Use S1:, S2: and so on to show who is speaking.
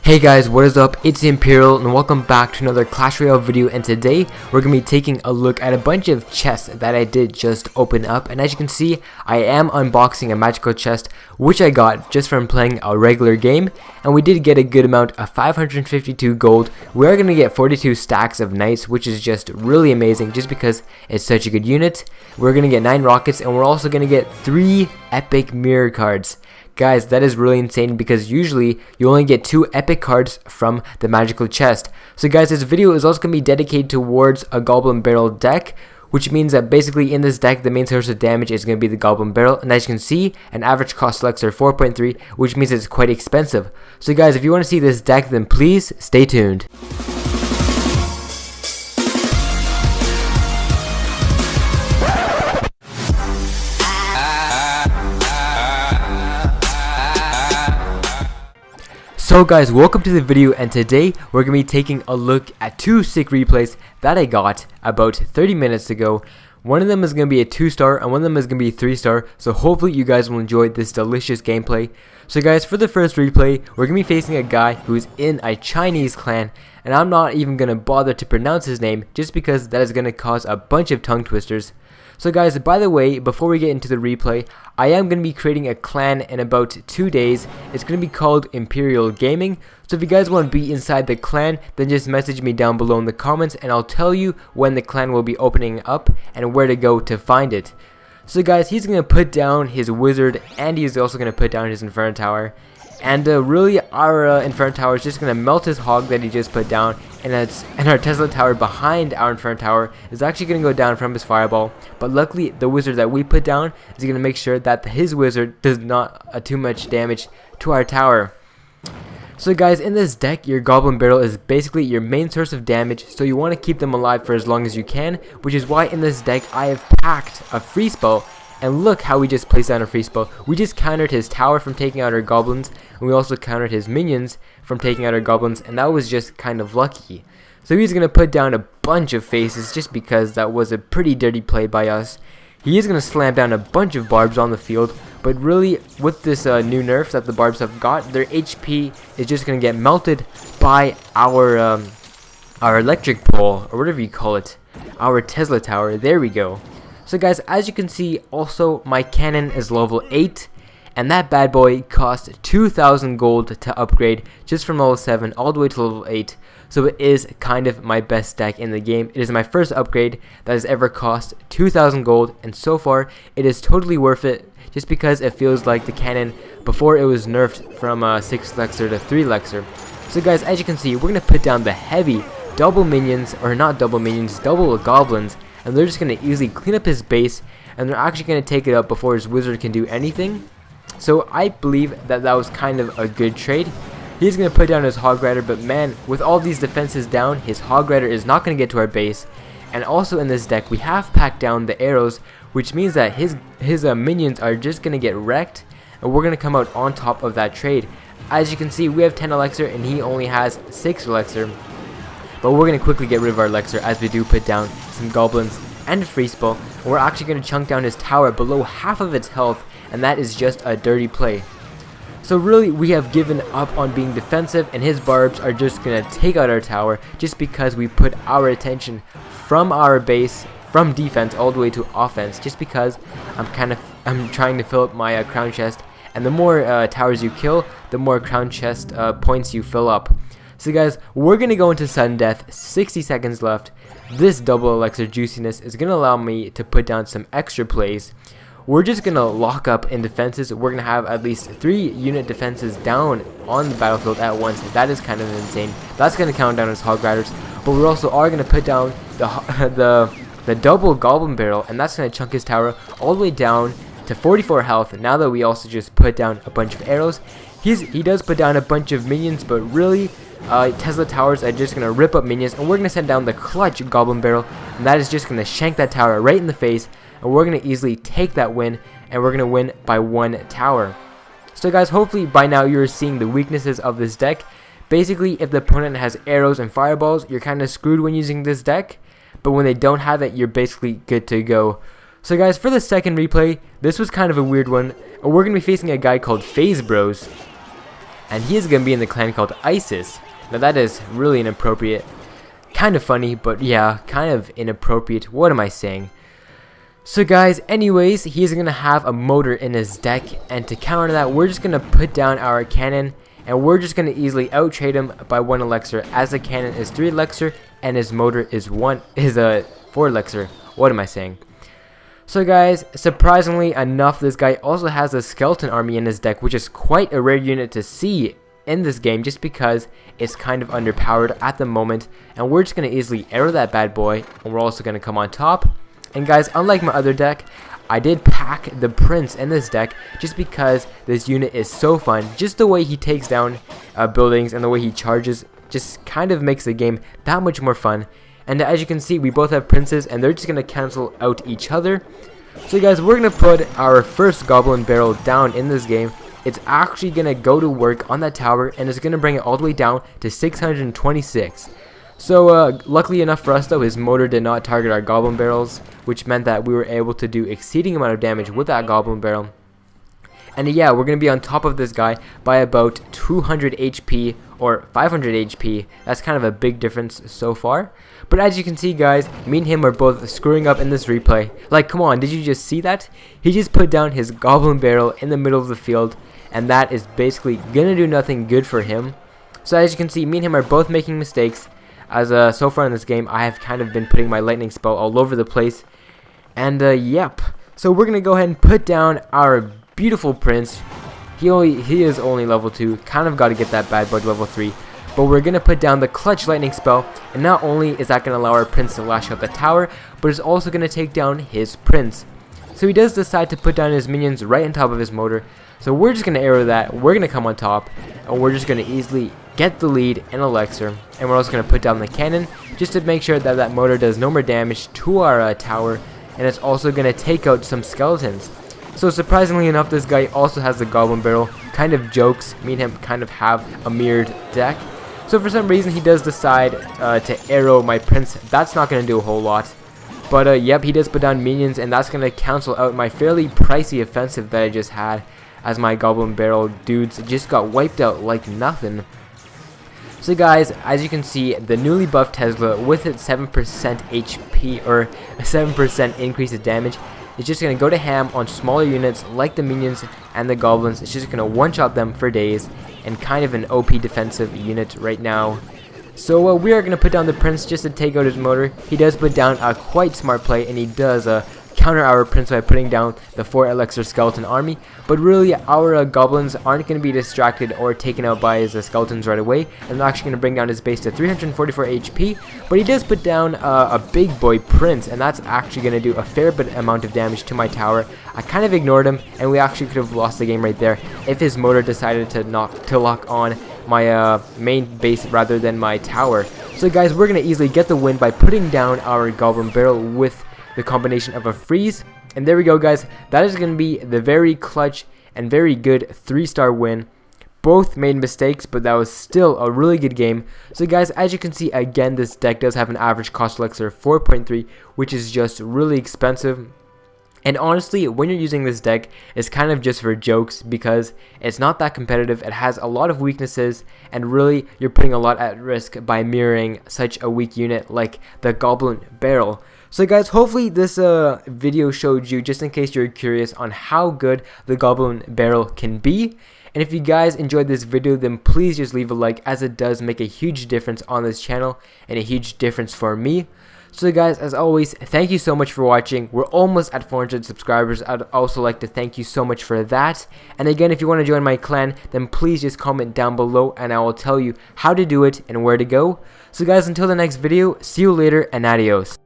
S1: Hey guys, what is up? It's the Imperial and welcome back to another Clash Royale video, and today we're going to be taking a look at a bunch of chests that I did just open up. And as you can see, I am unboxing a magical chest which I got just from playing a regular game, and we did get a good amount of 552 gold. We are going to get 42 stacks of knights, which is just really amazing just because it's such a good unit. We're going to get 9 rockets, and we're also going to get 3 epic mirror cards. Guys, that is really insane because usually you only get 2 epic cards from the magical chest. So guys, this video is also going to be dedicated towards a Goblin barrel deck, which means that basically in this deck the main source of damage is going to be the Goblin barrel, and as you can see, an average cost elixir 4.3, which means it's quite expensive. So guys, if you want to see this deck, then please stay tuned. So guys, welcome to the video, and today we're going to be taking a look at 2 sick replays that I got about 30 minutes ago. One of them is going to be a 2-star and one of them is going to be a 3-star, so hopefully you guys will enjoy this delicious gameplay. So guys, for the first replay, we're going to be facing a guy who's in a Chinese clan, and I'm not even going to bother to pronounce his name just because that is going to cause a bunch of tongue twisters. So guys, by the way, before we get into the replay, I am going to be creating a clan in about 2 days. It's going to be called Imperial Gaming. So if you guys want to be inside the clan, then just message me down below in the comments and I'll tell you when the clan will be opening up and where to go to find it. So guys, he's going to put down his wizard and he's also going to put down his Inferno Tower. And really, our Inferno Tower is just going to melt his hog that he just put down, and our Tesla Tower behind our Inferno Tower is actually going to go down from his fireball. But luckily, the wizard that we put down is going to make sure that his wizard does not too much damage to our tower. So guys, in this deck, your Goblin barrel is basically your main source of damage, so you want to keep them alive for as long as you can, which is why in this deck I have packed a free spell. And look how we just placed down a free spell. We just countered his tower from taking out our goblins, and we also countered his minions from taking out our goblins, and that was just kind of lucky. So he's going to put down a bunch of faces just because that was a pretty dirty play by us. He is going to slam down a bunch of barbs on the field, but really with this new nerf that the barbs have got, their HP is just going to get melted by our electric pole, or whatever you call it, our Tesla Tower. There we go. So guys, as you can see, also my cannon is level 8, and that bad boy cost 2,000 gold to upgrade just from level 7 all the way to level 8. So it is kind of my best deck in the game. It is my first upgrade that has ever cost 2,000 gold, and so far it is totally worth it just because it feels like the cannon before it was nerfed from 6 elixir to 3 elixir. So guys, as you can see, we're going to put down the heavy double minions, or not double minions, double goblins. And they're just going to easily clean up his base, and they're actually going to take it up before his wizard can do anything. So I believe that that was kind of a good trade. He's going to put down his hog rider, but man, with all these defenses down, his hog rider is not going to get to our base. And also in this deck, we have packed down the arrows, which means that his minions are just going to get wrecked, and we're going to come out on top of that trade. As you can see, we have 10 elixir, and he only has 6 elixir. But we're going to quickly get rid of our elixir as we do put down some goblins and a free spell. And we're actually going to chunk down his tower below half of its health, and that is just a dirty play. So really, we have given up on being defensive, and his barbs are just going to take out our tower just because we put our attention from our base, from defense all the way to offense, just because I'm trying to fill up my crown chest, and the more towers you kill, the more crown chest points you fill up. So guys, we're going to go into sudden death, 60 seconds left. This double elixir juiciness is going to allow me to put down some extra plays. We're just going to lock up in defenses. We're going to have at least 3 unit defenses down on the battlefield at once. That is kind of insane. That's going to count down as hog riders. But we also are going to put down the double goblin barrel, and that's going to chunk his tower all the way down to 44 health. Now that we also just put down a bunch of arrows, he does put down a bunch of minions, but really Tesla towers are just going to rip up minions, and we're going to send down the clutch Goblin barrel, and that is just going to shank that tower right in the face, and we're going to easily take that win, and we're going to win by 1 tower. So guys, hopefully by now you're seeing the weaknesses of this deck. Basically, if the opponent has arrows and fireballs, you're kind of screwed when using this deck, but when they don't have it, you're basically good to go. So guys, for the second replay, this was kind of a weird one. We're going to be facing a guy called FaZe Bros. and he is going to be in the clan called ISIS. Now that is really inappropriate. Kind of funny, but yeah, kind of inappropriate. What am I saying? So guys, anyways, he's going to have a motor in his deck, and to counter that, we're just going to put down our cannon, and we're just going to easily out-trade him by 1 elixir, as the cannon is 3 elixir, and his motor is 4 elixir. What am I saying? So guys, surprisingly enough, this guy also has a skeleton army in his deck, which is quite a rare unit to see in this game, just because it's kind of underpowered at the moment. And we're just going to easily arrow that bad boy, and we're also going to come on top. And guys, unlike my other deck, I did pack the prince in this deck just because this unit is so fun. Just the way he takes down buildings and the way he charges just kind of makes the game that much more fun. And as you can see, we both have princes, and they're just going to cancel out each other. So guys, we're going to put our first goblin barrel down in this game. It's actually going to go to work on that tower, and it's going to bring it all the way down to 626. So luckily enough for us though, his motor did not target our goblin barrels, which meant that we were able to do exceeding amount of damage with that goblin barrel. And yeah, we're going to be on top of this guy by about 200 HP or 500 HP. That's kind of a big difference so far. But as you can see guys, me and him are both screwing up in this replay. Like, come on, did you just see that? He just put down his goblin barrel in the middle of the field, and that is basically going to do nothing good for him. So as you can see, me and him are both making mistakes. As so far in this game, I have kind of been putting my lightning spell all over the place. And yep. So we're going to go ahead and put down our beautiful prince. He is only level 2. Kind of got to get that bad boy to level 3. But we're going to put down the clutch lightning spell. And not only is that going to allow our prince to lash out the tower, but it's also going to take down his prince. So he does decide to put down his minions right on top of his motor. So we're just going to arrow that. We're going to come on top. And we're just going to easily get the lead in elixir. And we're also going to put down the cannon just to make sure that that motor does no more damage to our tower. And it's also going to take out some skeletons. So surprisingly enough, this guy also has the goblin barrel. Kind of jokes. Me and him kind of have a mirrored deck. So for some reason he does decide to arrow my prince. That's not going to do a whole lot. But yep, he does put down minions, and that's going to cancel out my fairly pricey offensive that I just had, as my goblin barrel dudes just got wiped out like nothing. So guys, as you can see, the newly buffed Tesla with its 7% HP, or a 7% increase of damage, is just going to go to ham on smaller units like the minions and the goblins. It's just going to one-shot them for days, and kind of an OP defensive unit right now. So we are going to put down the prince just to take out his motor. He does put down a quite smart play, and he does counter our prince by putting down the 4 elixir skeleton army. But really, our goblins aren't going to be distracted or taken out by his skeletons right away. And they're actually going to bring down his base to 344 HP. But he does put down a big boy prince, and that's actually going to do a fair bit amount of damage to my tower. I kind of ignored him, and we actually could have lost the game right there if his motor decided to lock on my main base rather than my tower. So guys, we're going to easily get the win by putting down our goblin barrel with the combination of a freeze. And there we go guys, that is going to be the very clutch and very good 3-star win. Both made mistakes, but that was still a really good game. So guys, as you can see, again, this deck does have an average cost elixir of 4.3, which is just really expensive. And honestly, when you're using this deck, it's kind of just for jokes, because it's not that competitive. It has a lot of weaknesses, and really you're putting a lot at risk by mirroring such a weak unit like the goblin barrel. So guys, hopefully this video showed you, just in case you're curious, on how good the goblin barrel can be. And if you guys enjoyed this video, then please just leave a like, as it does make a huge difference on this channel and a huge difference for me. So guys, as always, thank you so much for watching. We're almost at 400 subscribers. I'd also like to thank you so much for that. And again, if you want to join my clan, then please just comment down below, and I will tell you how to do it and where to go. So guys, until the next video, see you later and adios.